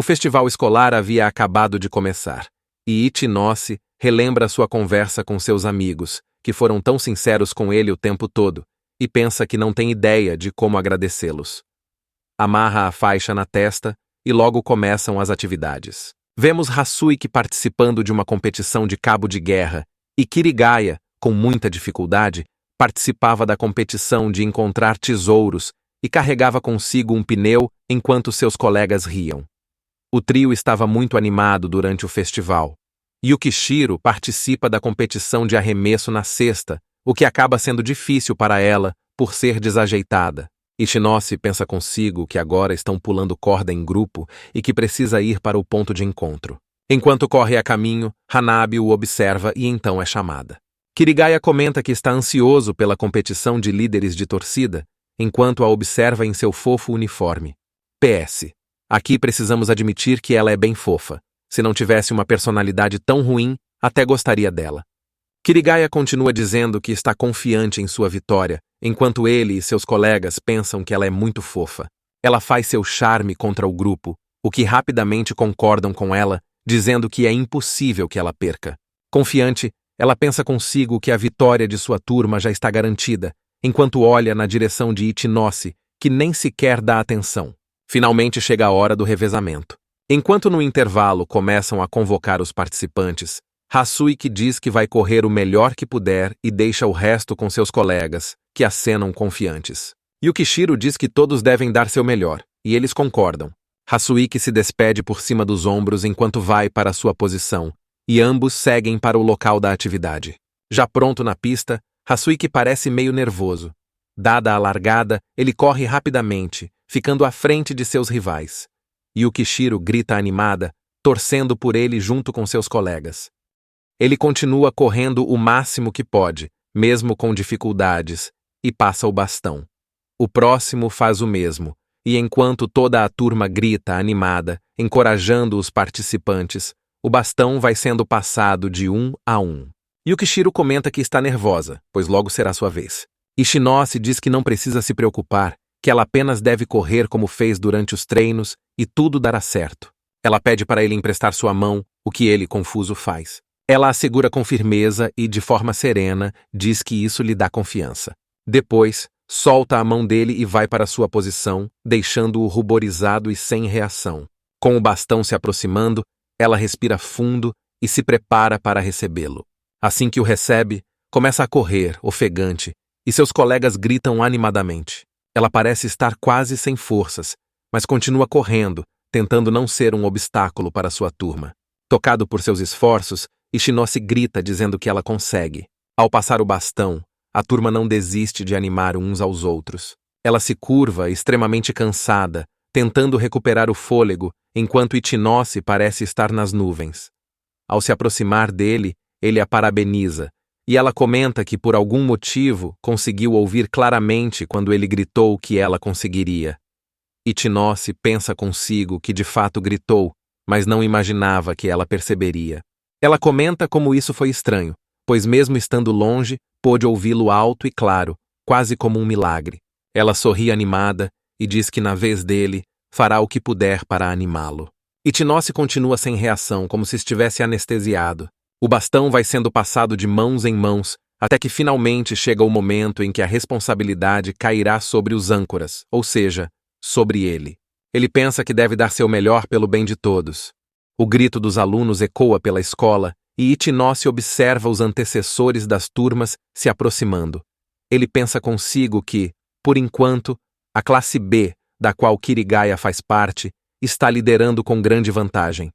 O festival escolar havia acabado de começar, e Ichinose relembra sua conversa com seus amigos, que foram tão sinceros com ele o tempo todo, e pensa que não tem ideia de como agradecê-los. Amarra a faixa na testa e logo começam as atividades. Vemos Hasuiki participando de uma competição de cabo de guerra e Kirigaya, com muita dificuldade, participava da competição de encontrar tesouros e carregava consigo um pneu enquanto seus colegas riam. O trio estava muito animado durante o festival. Yukishiro participa da competição de arremesso na cesta, o que acaba sendo difícil para ela por ser desajeitada. Ichinose pensa consigo que agora estão pulando corda em grupo e que precisa ir para o ponto de encontro. Enquanto corre a caminho, Hanabi o observa e então é chamada. Kirigaya comenta que está ansioso pela competição de líderes de torcida, enquanto a observa em seu fofo uniforme. PS. Aqui precisamos admitir que ela é bem fofa. Se não tivesse uma personalidade tão ruim, até gostaria dela. Kirigaya continua dizendo que está confiante em sua vitória, enquanto ele e seus colegas pensam que ela é muito fofa. Ela faz seu charme contra o grupo, o que rapidamente concordam com ela, dizendo que é impossível que ela perca. Confiante, ela pensa consigo que a vitória de sua turma já está garantida, enquanto olha na direção de Ichinose, que nem sequer dá atenção. Finalmente chega a hora do revezamento. Enquanto no intervalo começam a convocar os participantes, Hasuiki diz que vai correr o melhor que puder e deixa o resto com seus colegas, que acenam confiantes. Yukishiro diz que todos devem dar seu melhor, e eles concordam. Hasuiki se despede por cima dos ombros enquanto vai para sua posição, e ambos seguem para o local da atividade. Já pronto na pista, Hasuiki parece meio nervoso. Dada a largada, ele corre rapidamente, ficando à frente de seus rivais. Yukishiro grita animada, torcendo por ele junto com seus colegas. Ele continua correndo o máximo que pode, mesmo com dificuldades, e passa o bastão. O próximo faz o mesmo, e enquanto toda a turma grita animada, encorajando os participantes, o bastão vai sendo passado de um a um. Yukishiro comenta que está nervosa, pois logo será sua vez. Ichinose diz que não precisa se preocupar, que ela apenas deve correr como fez durante os treinos e tudo dará certo. Ela pede para ele emprestar sua mão, o que ele, confuso, faz. Ela a segura com firmeza e, de forma serena, diz que isso lhe dá confiança. Depois, solta a mão dele e vai para sua posição, deixando-o ruborizado e sem reação. Com o bastão se aproximando, ela respira fundo e se prepara para recebê-lo. Assim que o recebe, começa a correr, ofegante, e seus colegas gritam animadamente. Ela parece estar quase sem forças, mas continua correndo, tentando não ser um obstáculo para sua turma. Tocado por seus esforços, Ichinose grita dizendo que ela consegue. Ao passar o bastão, a turma não desiste de animar uns aos outros. Ela se curva, extremamente cansada, tentando recuperar o fôlego, enquanto Ichinose parece estar nas nuvens. Ao se aproximar dele, ele a parabeniza, e ela comenta que por algum motivo conseguiu ouvir claramente quando ele gritou que ela conseguiria. Ichinose pensa consigo que de fato gritou, mas não imaginava que ela perceberia. Ela comenta como isso foi estranho, pois mesmo estando longe, pôde ouvi-lo alto e claro, quase como um milagre. Ela sorri animada e diz que na vez dele, fará o que puder para animá-lo. Ichinose continua sem reação, como se estivesse anestesiado. O bastão vai sendo passado de mãos em mãos, até que finalmente chega o momento em que a responsabilidade cairá sobre os âncoras, ou seja, sobre ele. Ele pensa que deve dar seu melhor pelo bem de todos. O grito dos alunos ecoa pela escola e Ichinose observa os antecessores das turmas se aproximando. Ele pensa consigo que, por enquanto, a classe B, da qual Kirigaya faz parte, está liderando com grande vantagem.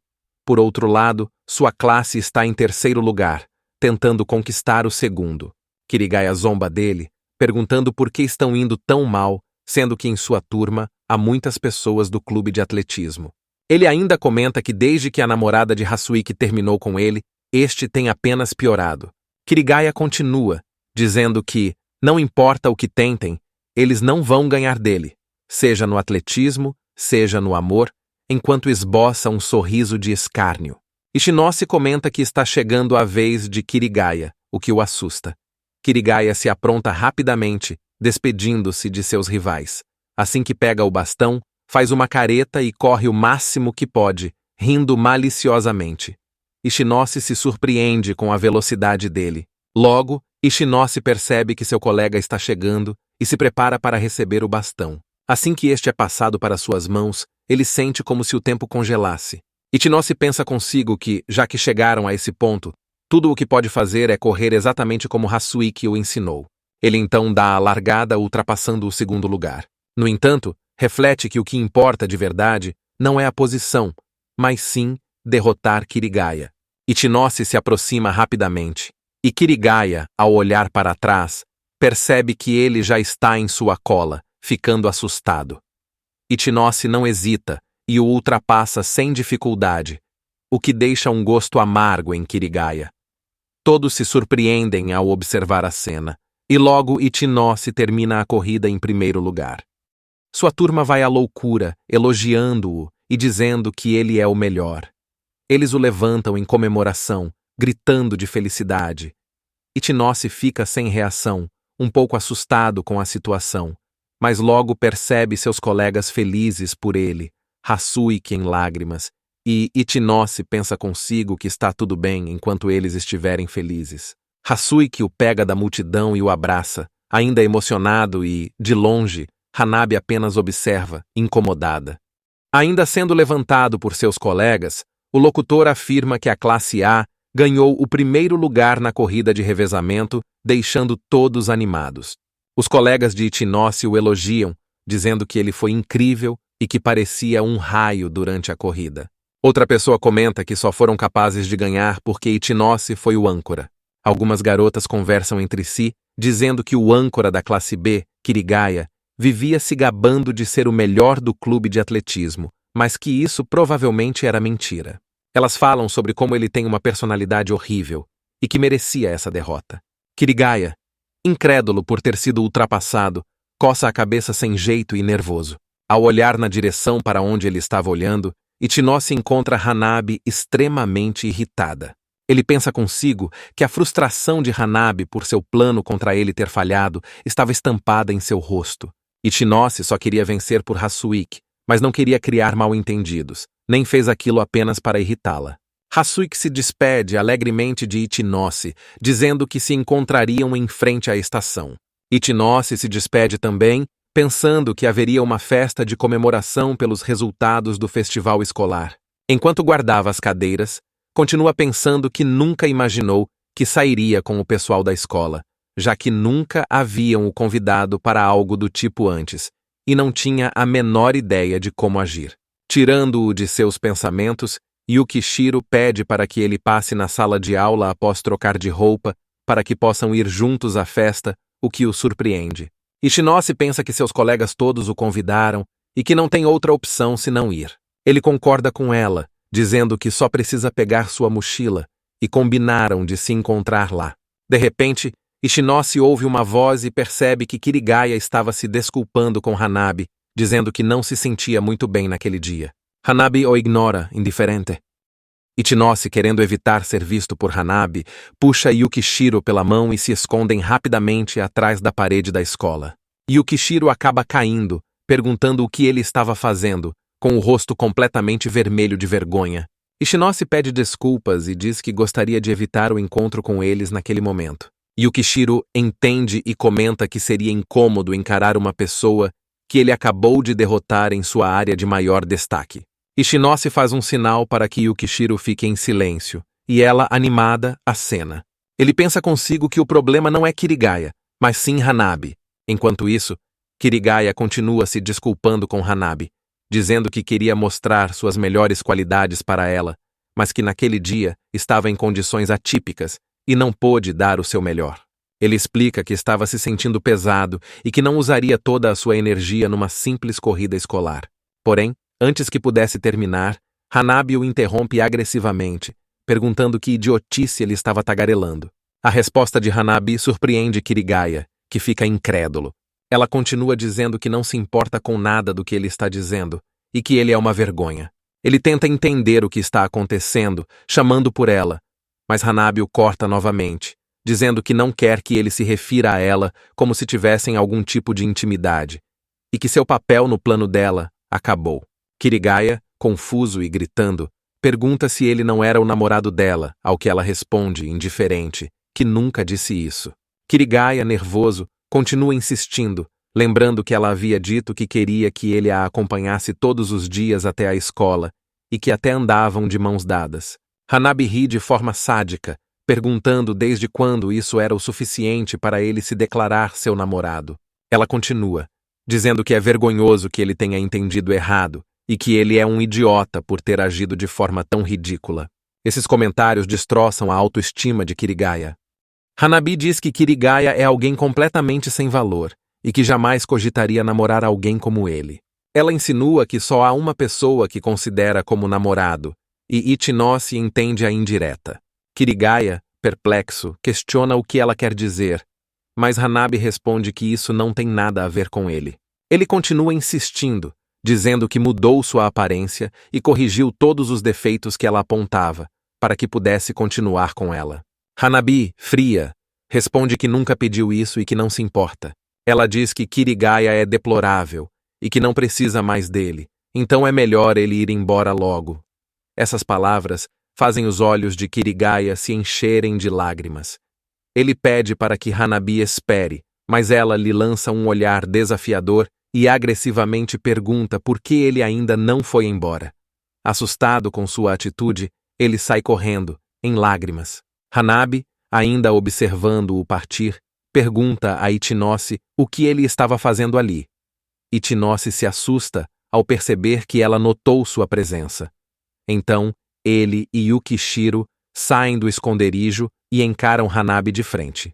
Por outro lado, sua classe está em terceiro lugar, tentando conquistar o segundo. Kirigaya zomba dele, perguntando por que estão indo tão mal, sendo que em sua turma há muitas pessoas do clube de atletismo. Ele ainda comenta que desde que a namorada de Hasuiki terminou com ele, este tem apenas piorado. Kirigaya continua, dizendo que, não importa o que tentem, eles não vão ganhar dele, seja no atletismo, seja no amor, enquanto esboça um sorriso de escárnio. Ichinose comenta que está chegando a vez de Kirigaya, o que o assusta. Kirigaya se apronta rapidamente, despedindo-se de seus rivais. Assim que pega o bastão, faz uma careta e corre o máximo que pode, rindo maliciosamente. Ichinose se surpreende com a velocidade dele. Logo, Ichinose percebe que seu colega está chegando e se prepara para receber o bastão. Assim que este é passado para suas mãos, ele sente como se o tempo congelasse. Ichinose pensa consigo que, já que chegaram a esse ponto, tudo o que pode fazer é correr exatamente como Hasuiki o ensinou. Ele então dá a largada ultrapassando o segundo lugar. No entanto, reflete que o que importa de verdade não é a posição, mas sim derrotar Kirigaya. Ichinose se aproxima rapidamente, e Kirigaya, ao olhar para trás, percebe que ele já está em sua cola, ficando assustado. Ichinose não hesita e o ultrapassa sem dificuldade, o que deixa um gosto amargo em Kirigaya. Todos se surpreendem ao observar a cena, e logo Ichinose termina a corrida em primeiro lugar. Sua turma vai à loucura, elogiando-o e dizendo que ele é o melhor. Eles o levantam em comemoração, gritando de felicidade. Ichinose fica sem reação, um pouco assustado com a situação, mas logo percebe seus colegas felizes por ele, Hasuiki em lágrimas, e Ichinose pensa consigo que está tudo bem enquanto eles estiverem felizes. Hasuiki o pega da multidão e o abraça, ainda emocionado e, de longe, Hanabi apenas observa, incomodada. Ainda sendo levantado por seus colegas, o locutor afirma que a classe A ganhou o primeiro lugar na corrida de revezamento, deixando todos animados. Os colegas de Ichinose o elogiam, dizendo que ele foi incrível e que parecia um raio durante a corrida. Outra pessoa comenta que só foram capazes de ganhar porque Ichinose foi o âncora. Algumas garotas conversam entre si, dizendo que o âncora da classe B, Kirigaya, vivia se gabando de ser o melhor do clube de atletismo, mas que isso provavelmente era mentira. Elas falam sobre como ele tem uma personalidade horrível e que merecia essa derrota. Kirigaya, incrédulo por ter sido ultrapassado, coça a cabeça sem jeito e nervoso. Ao olhar na direção para onde ele estava olhando, Ichinose encontra Hanabi extremamente irritada. Ele pensa consigo que a frustração de Hanabi por seu plano contra ele ter falhado estava estampada em seu rosto. Ichinose só queria vencer por Hasuiki, mas não queria criar mal-entendidos, nem fez aquilo apenas para irritá-la. Hasuiki se despede alegremente de Ichinose, dizendo que se encontrariam em frente à estação. Ichinose se despede também, pensando que haveria uma festa de comemoração pelos resultados do festival escolar. Enquanto guardava as cadeiras, continua pensando que nunca imaginou que sairia com o pessoal da escola, já que nunca haviam o convidado para algo do tipo antes, e não tinha a menor ideia de como agir. Tirando-o de seus pensamentos, Yukishiro pede para que ele passe na sala de aula após trocar de roupa, para que possam ir juntos à festa, o que o surpreende. Ichinose pensa que seus colegas todos o convidaram e que não tem outra opção senão ir. Ele concorda com ela, dizendo que só precisa pegar sua mochila, e combinaram de se encontrar lá. De repente, Ichinose ouve uma voz e percebe que Kirigaya estava se desculpando com Hanabi, dizendo que não se sentia muito bem naquele dia. Hanabi o ignora, indiferente. Ichinose, querendo evitar ser visto por Hanabi, puxa Yukishiro pela mão e se escondem rapidamente atrás da parede da escola. Yukishiro acaba caindo, perguntando o que ele estava fazendo, com o rosto completamente vermelho de vergonha. Ichinose pede desculpas e diz que gostaria de evitar o encontro com eles naquele momento. Yukishiro entende e comenta que seria incômodo encarar uma pessoa que ele acabou de derrotar em sua área de maior destaque. Ichinose faz um sinal para que Yukishiro fique em silêncio, e ela, animada, acena. Ele pensa consigo que o problema não é Kirigaya, mas sim Hanabi. Enquanto isso, Kirigaya continua se desculpando com Hanabi, dizendo que queria mostrar suas melhores qualidades para ela, mas que naquele dia estava em condições atípicas e não pôde dar o seu melhor. Ele explica que estava se sentindo pesado e que não usaria toda a sua energia numa simples corrida escolar. Porém, antes que pudesse terminar, Hanabi o interrompe agressivamente, perguntando que idiotice ele estava tagarelando. A resposta de Hanabi surpreende Kirigaya, que fica incrédulo. Ela continua dizendo que não se importa com nada do que ele está dizendo e que ele é uma vergonha. Ele tenta entender o que está acontecendo, chamando por ela, mas Hanabi o corta novamente, dizendo que não quer que ele se refira a ela como se tivessem algum tipo de intimidade, e que seu papel no plano dela acabou. Kirigaya, confuso e gritando, pergunta se ele não era o namorado dela, ao que ela responde, indiferente, que nunca disse isso. Kirigaya, nervoso, continua insistindo, lembrando que ela havia dito que queria que ele a acompanhasse todos os dias até a escola e que até andavam de mãos dadas. Hanabi ri de forma sádica, perguntando desde quando isso era o suficiente para ele se declarar seu namorado. Ela continua, dizendo que é vergonhoso que ele tenha entendido errado e que ele é um idiota por ter agido de forma tão ridícula. Esses comentários destroçam a autoestima de Kirigaya. Hanabi diz que Kirigaya é alguém completamente sem valor e que jamais cogitaria namorar alguém como ele. Ela insinua que só há uma pessoa que considera como namorado, e Ichinose entende a indireta. Kirigaya, perplexo, questiona o que ela quer dizer, mas Hanabi responde que isso não tem nada a ver com ele. Ele continua insistindo, dizendo que mudou sua aparência e corrigiu todos os defeitos que ela apontava, para que pudesse continuar com ela. Hanabi, fria, responde que nunca pediu isso e que não se importa. Ela diz que Kirigaya é deplorável e que não precisa mais dele, então é melhor ele ir embora logo. Essas palavras fazem os olhos de Kirigaya se encherem de lágrimas. Ele pede para que Hanabi espere, mas ela lhe lança um olhar desafiador e agressivamente pergunta por que ele ainda não foi embora. Assustado com sua atitude, ele sai correndo, em lágrimas. Hanabi, ainda observando-o partir, pergunta a Ichinose o que ele estava fazendo ali. Ichinose se assusta ao perceber que ela notou sua presença. Então, ele e Yukishiro saem do esconderijo e encaram Hanabi de frente.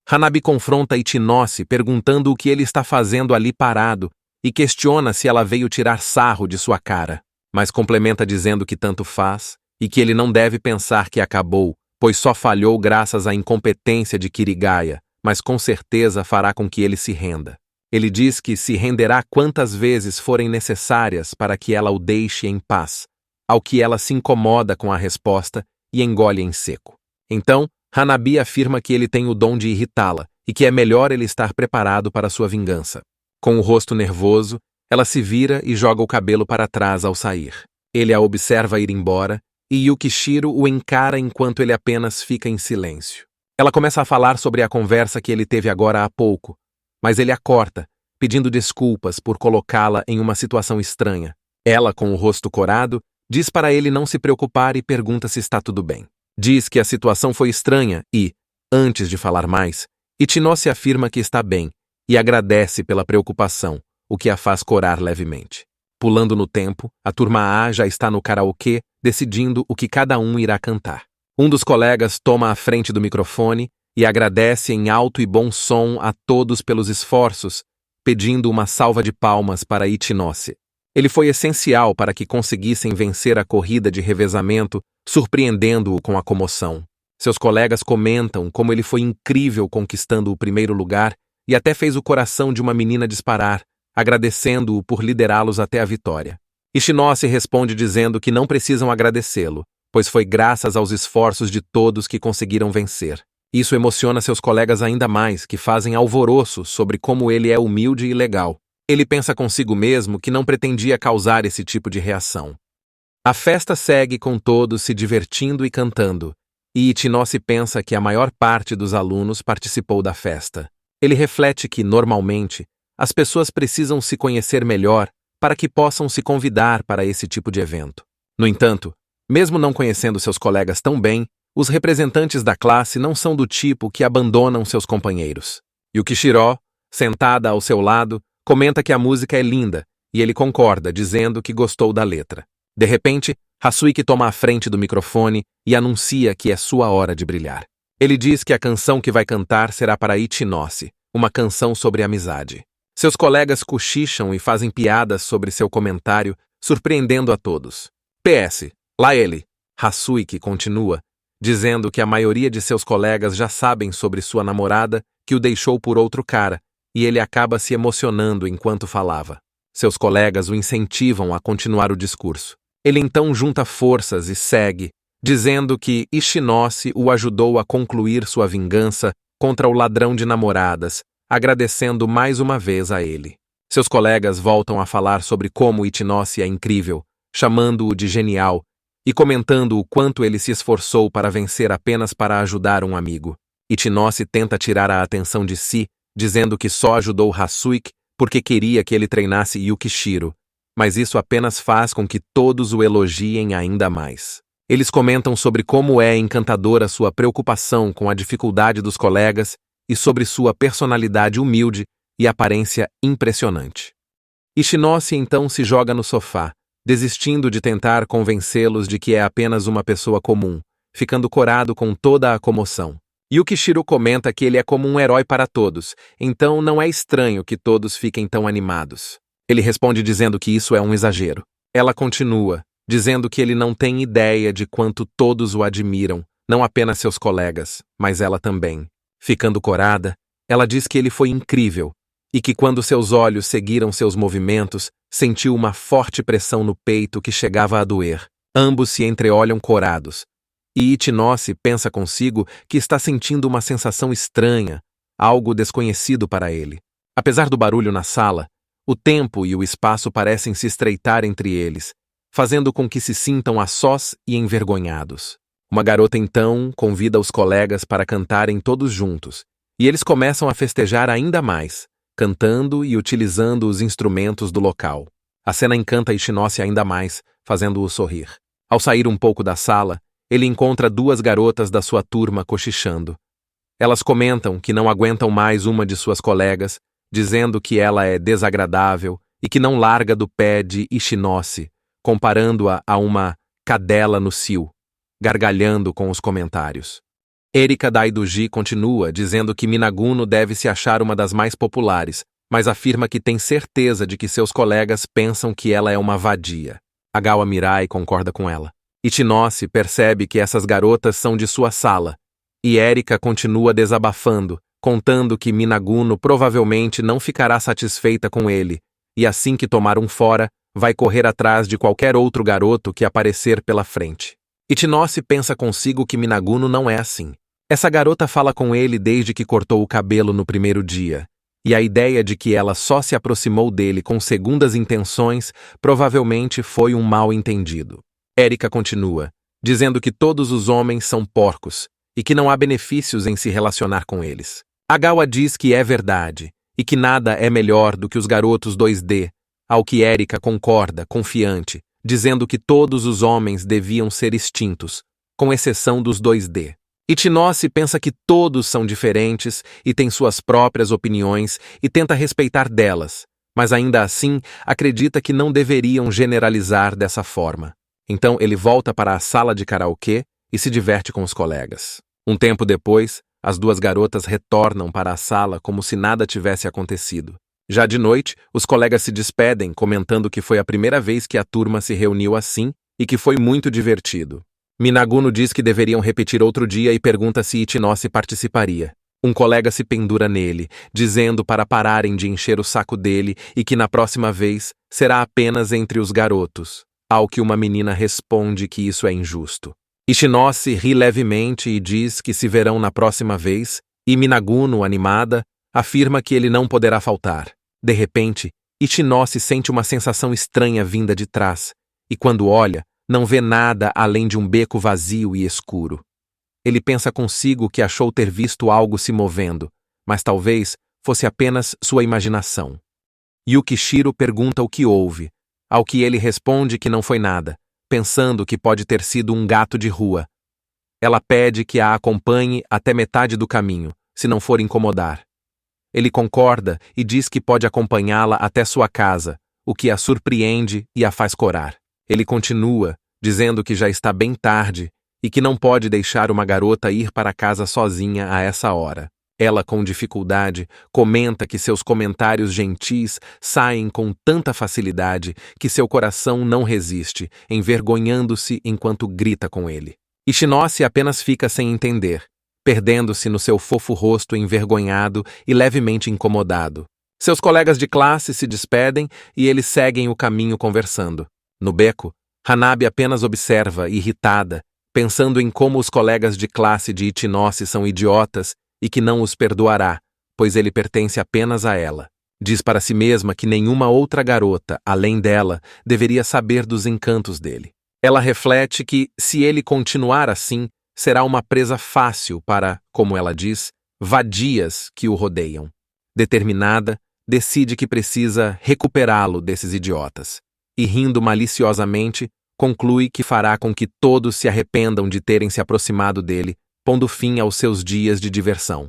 Hanabi confronta Ichinose perguntando o que ele está fazendo ali parado e questiona se ela veio tirar sarro de sua cara, mas complementa dizendo que tanto faz e que ele não deve pensar que acabou, pois só falhou graças à incompetência de Kirigaya, mas com certeza fará com que ele se renda. Ele diz que se renderá quantas vezes forem necessárias para que ela o deixe em paz, ao que ela se incomoda com a resposta e engole em seco. Então, Hanabi afirma que ele tem o dom de irritá-la e que é melhor ele estar preparado para sua vingança. Com o rosto nervoso, ela se vira e joga o cabelo para trás ao sair. Ele a observa ir embora e Yukishiro o encara enquanto ele apenas fica em silêncio. Ela começa a falar sobre a conversa que ele teve agora há pouco, mas ele a corta, pedindo desculpas por colocá-la em uma situação estranha. Ela, com o rosto corado, diz para ele não se preocupar e pergunta se está tudo bem. Diz que a situação foi estranha e, antes de falar mais, Ichinose afirma que está bem e agradece pela preocupação, o que a faz corar levemente. Pulando no tempo, a turma A já está no karaokê, decidindo o que cada um irá cantar. Um dos colegas toma a frente do microfone e agradece em alto e bom som a todos pelos esforços, pedindo uma salva de palmas para Ichinose. Ele foi essencial para que conseguissem vencer a corrida de revezamento, surpreendendo-o com a comoção. Seus colegas comentam como ele foi incrível conquistando o primeiro lugar e até fez o coração de uma menina disparar, agradecendo-o por liderá-los até a vitória. Ichinose responde dizendo que não precisam agradecê-lo, pois foi graças aos esforços de todos que conseguiram vencer. Isso emociona seus colegas ainda mais, que fazem alvoroço sobre como ele é humilde e legal. Ele pensa consigo mesmo que não pretendia causar esse tipo de reação. A festa segue com todos se divertindo e cantando, e Ichinose pensa que a maior parte dos alunos participou da festa. Ele reflete que, normalmente, as pessoas precisam se conhecer melhor para que possam se convidar para esse tipo de evento. No entanto, mesmo não conhecendo seus colegas tão bem, os representantes da classe não são do tipo que abandonam seus companheiros. Yukishiro, sentada ao seu lado, comenta que a música é linda e ele concorda, dizendo que gostou da letra. De repente, Hasuiki toma a frente do microfone e anuncia que é sua hora de brilhar. Ele diz que a canção que vai cantar será para Ichinose, uma canção sobre amizade. Seus colegas cochicham e fazem piadas sobre seu comentário, surpreendendo a todos. PS. Lá ele. Hasuiki continua, dizendo que a maioria de seus colegas já sabem sobre sua namorada, que o deixou por outro cara, e ele acaba se emocionando enquanto falava. Seus colegas o incentivam a continuar o discurso. Ele então junta forças e segue, dizendo que Ichinose o ajudou a concluir sua vingança contra o ladrão de namoradas, agradecendo mais uma vez a ele. Seus colegas voltam a falar sobre como Ichinose é incrível, chamando-o de genial e comentando o quanto ele se esforçou para vencer apenas para ajudar um amigo. Ichinose tenta tirar a atenção de si, dizendo que só ajudou Hasuike porque queria que ele treinasse Yukishiro, mas isso apenas faz com que todos o elogiem ainda mais. Eles comentam sobre como é encantadora sua preocupação com a dificuldade dos colegas e sobre sua personalidade humilde e aparência impressionante. Ichinose então se joga no sofá, desistindo de tentar convencê-los de que é apenas uma pessoa comum, ficando corado com toda a comoção. Yukishiro comenta que ele é como um herói para todos, então não é estranho que todos fiquem tão animados. Ele responde dizendo que isso é um exagero. Ela continua, dizendo que ele não tem ideia de quanto todos o admiram, não apenas seus colegas, mas ela também. Ficando corada, ela diz que ele foi incrível e que quando seus olhos seguiram seus movimentos, sentiu uma forte pressão no peito que chegava a doer. Ambos se entreolham corados. E Ichinose pensa consigo que está sentindo uma sensação estranha, algo desconhecido para ele. Apesar do barulho na sala, o tempo e o espaço parecem se estreitar entre eles, fazendo com que se sintam a sós e envergonhados. Uma garota então convida os colegas para cantarem todos juntos, e eles começam a festejar ainda mais, cantando e utilizando os instrumentos do local. A cena encanta Ichinose ainda mais, fazendo-o sorrir. Ao sair um pouco da sala, ele encontra duas garotas da sua turma cochichando. Elas comentam que não aguentam mais uma de suas colegas, dizendo que ela é desagradável e que não larga do pé de Ichinose, comparando-a a uma cadela no cio, gargalhando com os comentários. Erika Daidoji continua, dizendo que Minaguno deve se achar uma das mais populares, mas afirma que tem certeza de que seus colegas pensam que ela é uma vadia. Agawa Mirai concorda com ela. Ichinose percebe que essas garotas são de sua sala, e Erika continua desabafando, contando que Minaguno provavelmente não ficará satisfeita com ele, e assim que tomar um fora, vai correr atrás de qualquer outro garoto que aparecer pela frente. Ichinose pensa consigo que Minaguno não é assim. Essa garota fala com ele desde que cortou o cabelo no primeiro dia, e a ideia de que ela só se aproximou dele com segundas intenções provavelmente foi um mal-entendido. Erika continua, dizendo que todos os homens são porcos e que não há benefícios em se relacionar com eles. Agawa diz que é verdade e que nada é melhor do que os garotos 2D, ao que Erika concorda, confiante, dizendo que todos os homens deviam ser extintos, com exceção dos 2D. Ichinose pensa que todos são diferentes e têm suas próprias opiniões e tenta respeitar delas, mas ainda assim acredita que não deveriam generalizar dessa forma. Então ele volta para a sala de karaokê e se diverte com os colegas. Um tempo depois, as duas garotas retornam para a sala como se nada tivesse acontecido. Já de noite, os colegas se despedem, comentando que foi a primeira vez que a turma se reuniu assim e que foi muito divertido. Minaguno diz que deveriam repetir outro dia e pergunta se Ichinose participaria. Um colega se pendura nele, dizendo para pararem de encher o saco dele e que na próxima vez será apenas entre os garotos. Ao que uma menina responde que isso é injusto. Ichinose ri levemente e diz que se verão na próxima vez, e Minaguno, animada, afirma que ele não poderá faltar. De repente, Ichinose sente uma sensação estranha vinda de trás, e quando olha, não vê nada além de um beco vazio e escuro. Ele pensa consigo que achou ter visto algo se movendo, mas talvez fosse apenas sua imaginação. Yukishiro pergunta o que houve, ao que ele responde que não foi nada, pensando que pode ter sido um gato de rua. Ela pede que a acompanhe até metade do caminho, se não for incomodar. Ele concorda e diz que pode acompanhá-la até sua casa, o que a surpreende e a faz corar. Ele continua, dizendo que já está bem tarde e que não pode deixar uma garota ir para casa sozinha a essa hora. Ela, com dificuldade, comenta que seus comentários gentis saem com tanta facilidade que seu coração não resiste, envergonhando-se enquanto grita com ele. Ichinose apenas fica sem entender, perdendo-se no seu fofo rosto envergonhado e levemente incomodado. Seus colegas de classe se despedem e eles seguem o caminho conversando. No beco, Hanabi apenas observa, irritada, pensando em como os colegas de classe de Ichinose são idiotas e que não os perdoará, pois ele pertence apenas a ela. Diz para si mesma que nenhuma outra garota, além dela, deveria saber dos encantos dele. Ela reflete que, se ele continuar assim, será uma presa fácil para, como ela diz, vadias que o rodeiam. Determinada, decide que precisa recuperá-lo desses idiotas. E, rindo maliciosamente, conclui que fará com que todos se arrependam de terem se aproximado dele, pondo fim aos seus dias de diversão.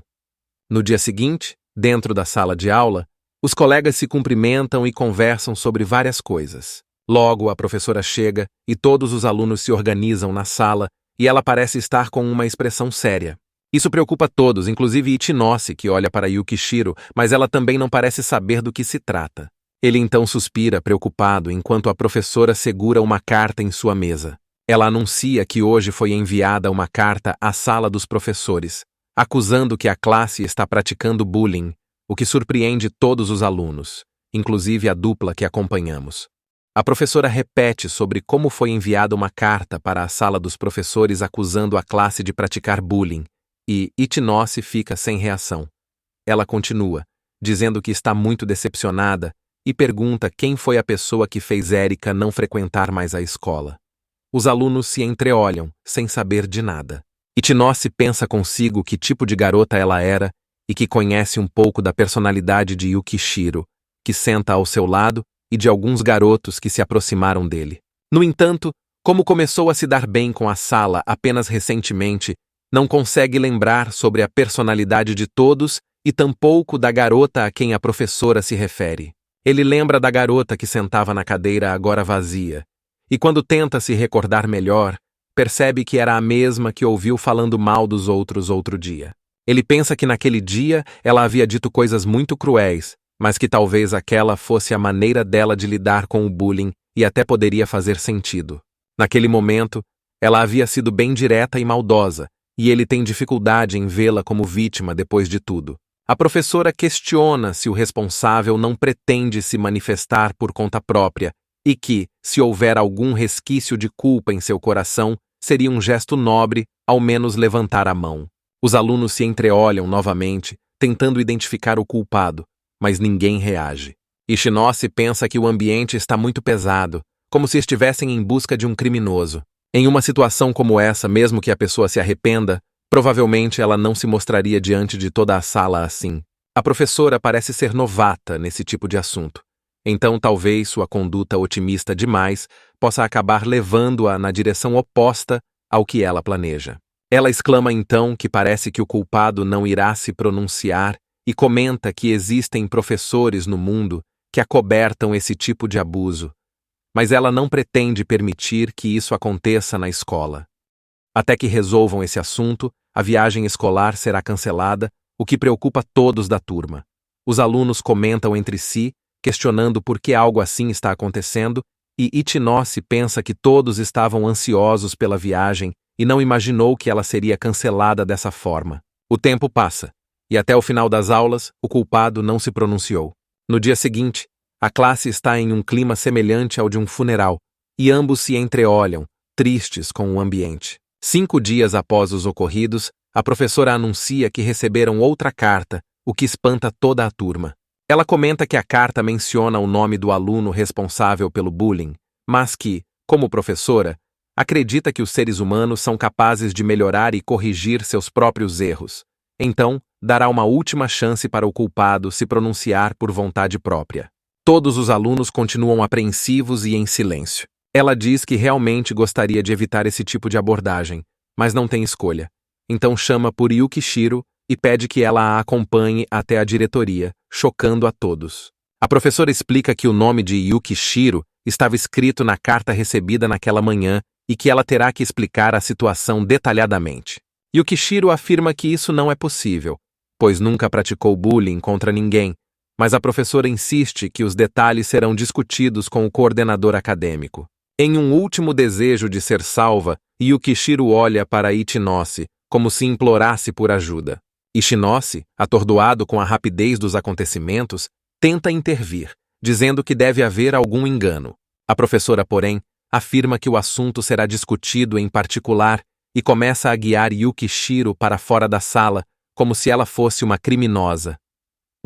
No dia seguinte, dentro da sala de aula, os colegas se cumprimentam e conversam sobre várias coisas. Logo, a professora chega e todos os alunos se organizam na sala e ela parece estar com uma expressão séria. Isso preocupa todos, inclusive Ichinose, que olha para Yukishiro, mas ela também não parece saber do que se trata. Ele então suspira, preocupado, enquanto a professora segura uma carta em sua mesa. Ela anuncia que hoje foi enviada uma carta à sala dos professores, acusando que a classe está praticando bullying, o que surpreende todos os alunos, inclusive a dupla que acompanhamos. A professora repete sobre como foi enviada uma carta para a sala dos professores acusando a classe de praticar bullying, e Ichinose fica sem reação. Ela continua, dizendo que está muito decepcionada e pergunta quem foi a pessoa que fez Erika não frequentar mais a escola. Os alunos se entreolham, sem saber de nada. Ichinose pensa consigo que tipo de garota ela era e que conhece um pouco da personalidade de Yukishiro, que senta ao seu lado, e de alguns garotos que se aproximaram dele. No entanto, como começou a se dar bem com a sala apenas recentemente, não consegue lembrar sobre a personalidade de todos e tampouco da garota a quem a professora se refere. Ele lembra da garota que sentava na cadeira agora vazia, e quando tenta se recordar melhor, percebe que era a mesma que ouviu falando mal dos outros outro dia. Ele pensa que naquele dia ela havia dito coisas muito cruéis, mas que talvez aquela fosse a maneira dela de lidar com o bullying e até poderia fazer sentido. Naquele momento, ela havia sido bem direta e maldosa, e ele tem dificuldade em vê-la como vítima depois de tudo. A professora questiona se o responsável não pretende se manifestar por conta própria e que, se houver algum resquício de culpa em seu coração, seria um gesto nobre, ao menos levantar a mão. Os alunos se entreolham novamente, tentando identificar o culpado, mas ninguém reage. Ichinose pensa que o ambiente está muito pesado, como se estivessem em busca de um criminoso. Em uma situação como essa, mesmo que a pessoa se arrependa, provavelmente ela não se mostraria diante de toda a sala assim. A professora parece ser novata nesse tipo de assunto. Então talvez sua conduta otimista demais possa acabar levando-a na direção oposta ao que ela planeja. Ela exclama então que parece que o culpado não irá se pronunciar e comenta que existem professores no mundo que acobertam esse tipo de abuso, mas ela não pretende permitir que isso aconteça na escola. Até que resolvam esse assunto, a viagem escolar será cancelada, o que preocupa todos da turma. Os alunos comentam entre si, questionando por que algo assim está acontecendo, e Ichinose pensa que todos estavam ansiosos pela viagem e não imaginou que ela seria cancelada dessa forma. O tempo passa, e até o final das aulas, o culpado não se pronunciou. No dia seguinte, a classe está em um clima semelhante ao de um funeral, e ambos se entreolham, tristes com o ambiente. 5 dias após os ocorridos, a professora anuncia que receberam outra carta, o que espanta toda a turma. Ela comenta que a carta menciona o nome do aluno responsável pelo bullying, mas que, como professora, acredita que os seres humanos são capazes de melhorar e corrigir seus próprios erros. Então, dará uma última chance para o culpado se pronunciar por vontade própria. Todos os alunos continuam apreensivos e em silêncio. Ela diz que realmente gostaria de evitar esse tipo de abordagem, mas não tem escolha. Então chama por Yukishiro e pede que ela a acompanhe até a diretoria, chocando a todos. A professora explica que o nome de Yukishiro estava escrito na carta recebida naquela manhã e que ela terá que explicar a situação detalhadamente. Yukishiro afirma que isso não é possível, pois nunca praticou bullying contra ninguém, mas a professora insiste que os detalhes serão discutidos com o coordenador acadêmico. Em um último desejo de ser salva, Yukishiro olha para Ichinose, como se implorasse por ajuda. Ichinose, atordoado com a rapidez dos acontecimentos, tenta intervir, dizendo que deve haver algum engano. A professora, porém, afirma que o assunto será discutido em particular e começa a guiar Yukishiro para fora da sala, como se ela fosse uma criminosa.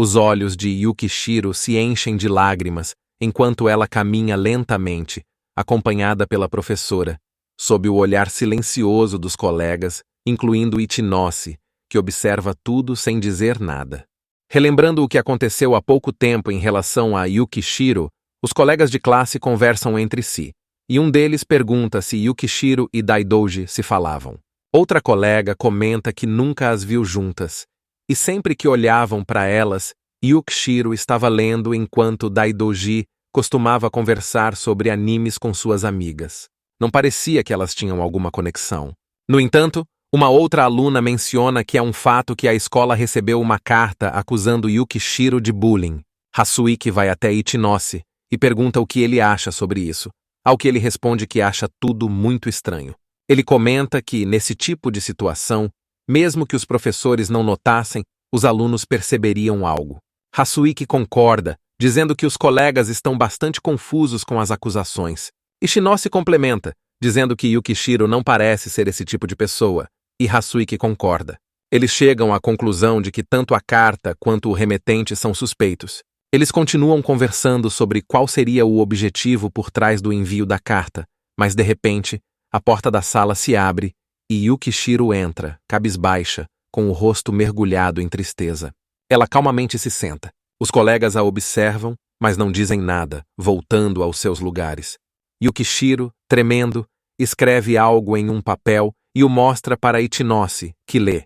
Os olhos de Yukishiro se enchem de lágrimas enquanto ela caminha lentamente, acompanhada pela professora, sob o olhar silencioso dos colegas, incluindo Ichinose, que observa tudo sem dizer nada. Relembrando o que aconteceu há pouco tempo em relação a Yukishiro, os colegas de classe conversam entre si, e um deles pergunta se Yukishiro e Daidoji se falavam. Outra colega comenta que nunca as viu juntas, e sempre que olhavam para elas, Yukishiro estava lendo enquanto Daidoji costumava conversar sobre animes com suas amigas. Não parecia que elas tinham alguma conexão. No entanto, uma outra aluna menciona que é um fato que a escola recebeu uma carta acusando Yukishiro de bullying. Hasuiki vai até Ichinose e pergunta o que ele acha sobre isso, ao que ele responde que acha tudo muito estranho. Ele comenta que, nesse tipo de situação, mesmo que os professores não notassem, os alunos perceberiam algo. Hasuiki concorda, dizendo que os colegas estão bastante confusos com as acusações. Ichinose complementa, dizendo que Yukishiro não parece ser esse tipo de pessoa, e Hasuiki concorda. Eles chegam à conclusão de que tanto a carta quanto o remetente são suspeitos. Eles continuam conversando sobre qual seria o objetivo por trás do envio da carta, mas de repente, a porta da sala se abre e Yukishiro entra, cabisbaixa, com o rosto mergulhado em tristeza. Ela calmamente se senta. Os colegas a observam, mas não dizem nada, voltando aos seus lugares. Yukishiro, tremendo, escreve algo em um papel e o mostra para Ichinose, que lê.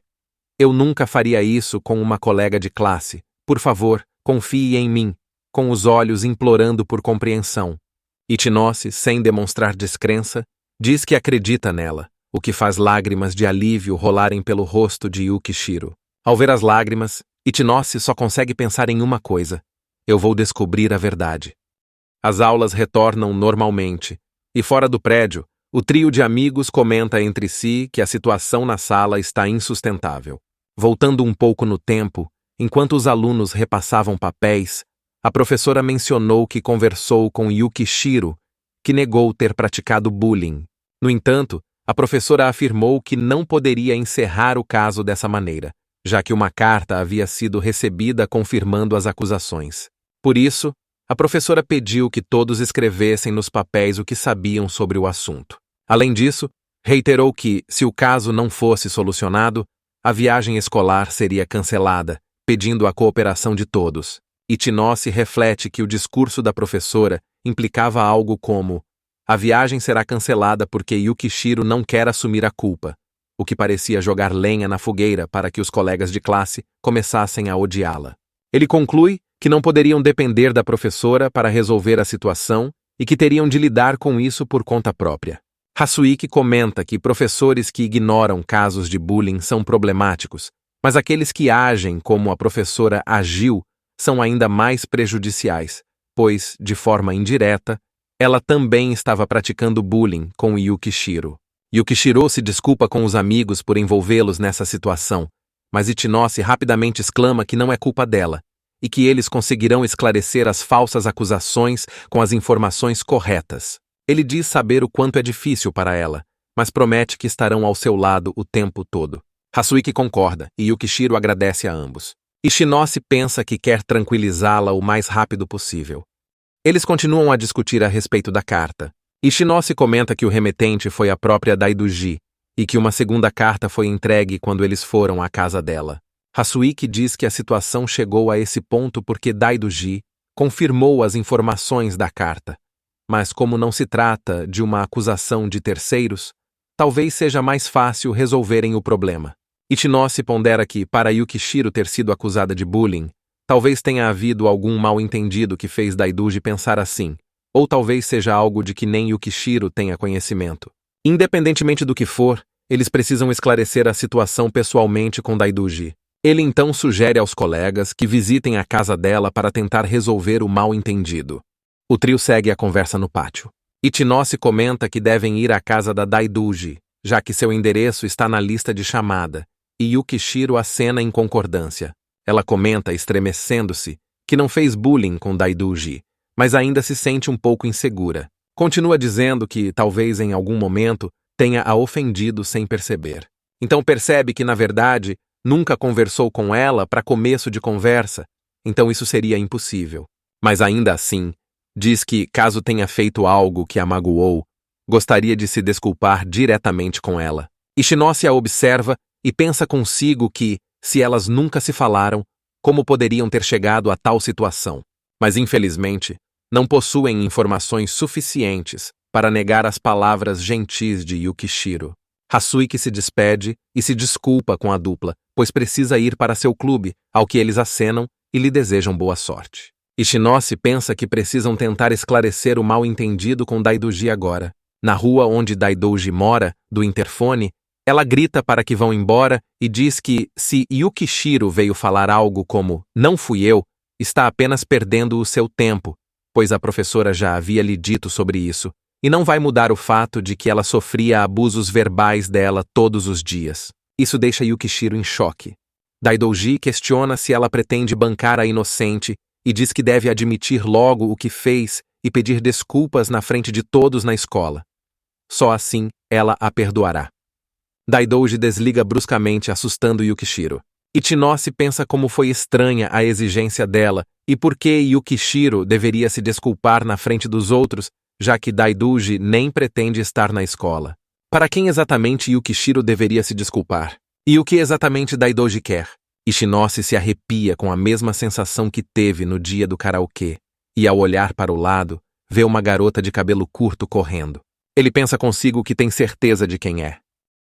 Eu nunca faria isso com uma colega de classe. Por favor, confie em mim, com os olhos implorando por compreensão. Ichinose, sem demonstrar descrença, diz que acredita nela, o que faz lágrimas de alívio rolarem pelo rosto de Yukishiro. Ao ver as lágrimas, Ichinose só consegue pensar em uma coisa: eu vou descobrir a verdade. As aulas retornam normalmente, e fora do prédio, o trio de amigos comenta entre si que a situação na sala está insustentável. Voltando um pouco no tempo, enquanto os alunos repassavam papéis, a professora mencionou que conversou com Yukishiro, que negou ter praticado bullying. No entanto, a professora afirmou que não poderia encerrar o caso dessa maneira, já que uma carta havia sido recebida confirmando as acusações. Por isso, a professora pediu que todos escrevessem nos papéis o que sabiam sobre o assunto. Além disso, reiterou que, se o caso não fosse solucionado, a viagem escolar seria cancelada, pedindo a cooperação de todos. Ichinose reflete que o discurso da professora implicava algo como: a viagem será cancelada porque Yukishiro não quer assumir a culpa, o que parecia jogar lenha na fogueira para que os colegas de classe começassem a odiá-la. Ele conclui que não poderiam depender da professora para resolver a situação e que teriam de lidar com isso por conta própria. Hasuiki comenta que professores que ignoram casos de bullying são problemáticos, mas aqueles que agem como a professora agiu são ainda mais prejudiciais, pois, de forma indireta, ela também estava praticando bullying com Yukishiro. Yukishiro se desculpa com os amigos por envolvê-los nessa situação, mas Ichinose rapidamente exclama que não é culpa dela e que eles conseguirão esclarecer as falsas acusações com as informações corretas. Ele diz saber o quanto é difícil para ela, mas promete que estarão ao seu lado o tempo todo. Hasuiki concorda e Yukishiro agradece a ambos. Ichinose pensa que quer tranquilizá-la o mais rápido possível. Eles continuam a discutir a respeito da carta. Ichinose comenta que o remetente foi a própria Daidoji e que uma segunda carta foi entregue quando eles foram à casa dela. Hasuiki diz que a situação chegou a esse ponto porque Daidoji confirmou as informações da carta. Mas como não se trata de uma acusação de terceiros, talvez seja mais fácil resolverem o problema. Ichinose pondera que, para Yukishiro ter sido acusada de bullying, talvez tenha havido algum mal-entendido que fez Daidoji pensar assim, ou talvez seja algo de que nem Yukishiro tenha conhecimento. Independentemente do que for, eles precisam esclarecer a situação pessoalmente com Daidoji. Ele então sugere aos colegas que visitem a casa dela para tentar resolver o mal-entendido. O trio segue a conversa no pátio. Ichinose comenta que devem ir à casa da Daidoji, já que seu endereço está na lista de chamada, e Yukishiro acena em concordância. Ela comenta, estremecendo-se, que não fez bullying com Daidoji, mas ainda se sente um pouco insegura. Continua dizendo que, talvez em algum momento, tenha a ofendido sem perceber. Então percebe que, na verdade, nunca conversou com ela para começo de conversa então isso seria impossível. Mas ainda assim, diz que, caso tenha feito algo que a magoou, gostaria de se desculpar diretamente com ela. Ichinose a observa e pensa consigo que, se elas nunca se falaram, como poderiam ter chegado a tal situação? Mas, infelizmente, não possuem informações suficientes para negar as palavras gentis de Yukishiro. Hasuiki se despede e se desculpa com a dupla, pois precisa ir para seu clube, ao que eles acenam e lhe desejam boa sorte. Ichinose pensa que precisam tentar esclarecer o mal-entendido com Daidoji agora. Na rua onde Daidoji mora, do interfone, ela grita para que vão embora e diz que, se Yukishiro veio falar algo como "não fui eu", está apenas perdendo o seu tempo, pois a professora já havia lhe dito sobre isso, e não vai mudar o fato de que ela sofria abusos verbais dela todos os dias. Isso deixa Yukishiro em choque. Daidoji questiona se ela pretende bancar a inocente e diz que deve admitir logo o que fez e pedir desculpas na frente de todos na escola. Só assim ela a perdoará. Daidoji desliga bruscamente, assustando Yukishiro. Ichinose pensa como foi estranha a exigência dela e por que Yukishiro deveria se desculpar na frente dos outros, já que Daidoji nem pretende estar na escola. Para quem exatamente Yukishiro deveria se desculpar? E o que exatamente Daidoji quer? Ichinose se arrepia com a mesma sensação que teve no dia do karaokê, e ao olhar para o lado, vê uma garota de cabelo curto correndo. Ele pensa consigo que tem certeza de quem é.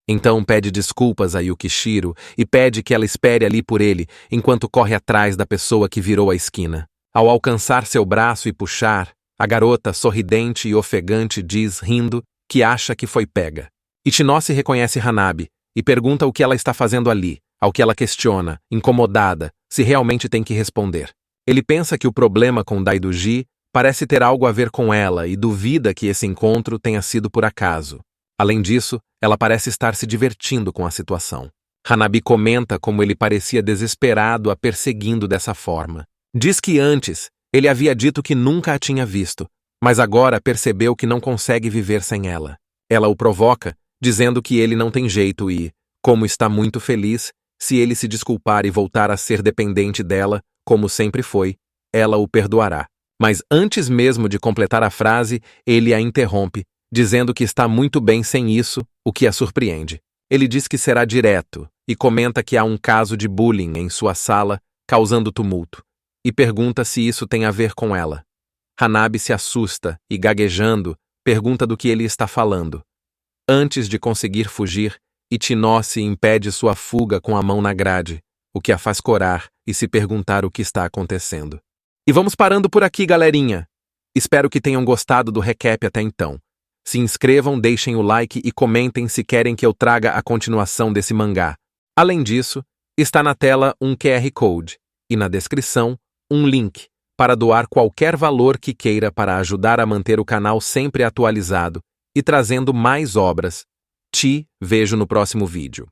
Então pede desculpas a Yukishiro e pede que ela espere ali por ele, enquanto corre atrás da pessoa que virou a esquina. Ao alcançar seu braço e puxar, a garota, sorridente e ofegante, diz, rindo, que acha que foi pega. Ichinose reconhece Hanabi e pergunta o que ela está fazendo ali, ao que ela questiona, incomodada, se realmente tem que responder. Ele pensa que o problema com Daidoji parece ter algo a ver com ela e duvida que esse encontro tenha sido por acaso. Além disso, ela parece estar se divertindo com a situação. Hanabi comenta como ele parecia desesperado a perseguindo dessa forma. Diz que antes ele havia dito que nunca a tinha visto, mas agora percebeu que não consegue viver sem ela. Ela o provoca, dizendo que ele não tem jeito e, como está muito feliz, se ele se desculpar e voltar a ser dependente dela, como sempre foi, ela o perdoará. Mas antes mesmo de completar a frase, ele a interrompe, dizendo que está muito bem sem isso, o que a surpreende. Ele diz que será direto e comenta que há um caso de bullying em sua sala, causando tumulto, e pergunta se isso tem a ver com ela. Hanabi se assusta e, gaguejando, pergunta do que ele está falando. Antes de conseguir fugir, Ichinose impede sua fuga com a mão na grade, o que a faz corar e se perguntar o que está acontecendo. E vamos parando por aqui, galerinha! Espero que tenham gostado do recap até então. Se inscrevam, deixem o like e comentem se querem que eu traga a continuação desse mangá. Além disso, está na tela um QR Code e na descrição um link para doar qualquer valor que queira para ajudar a manter o canal sempre atualizado e trazendo mais obras. Te vejo no próximo vídeo.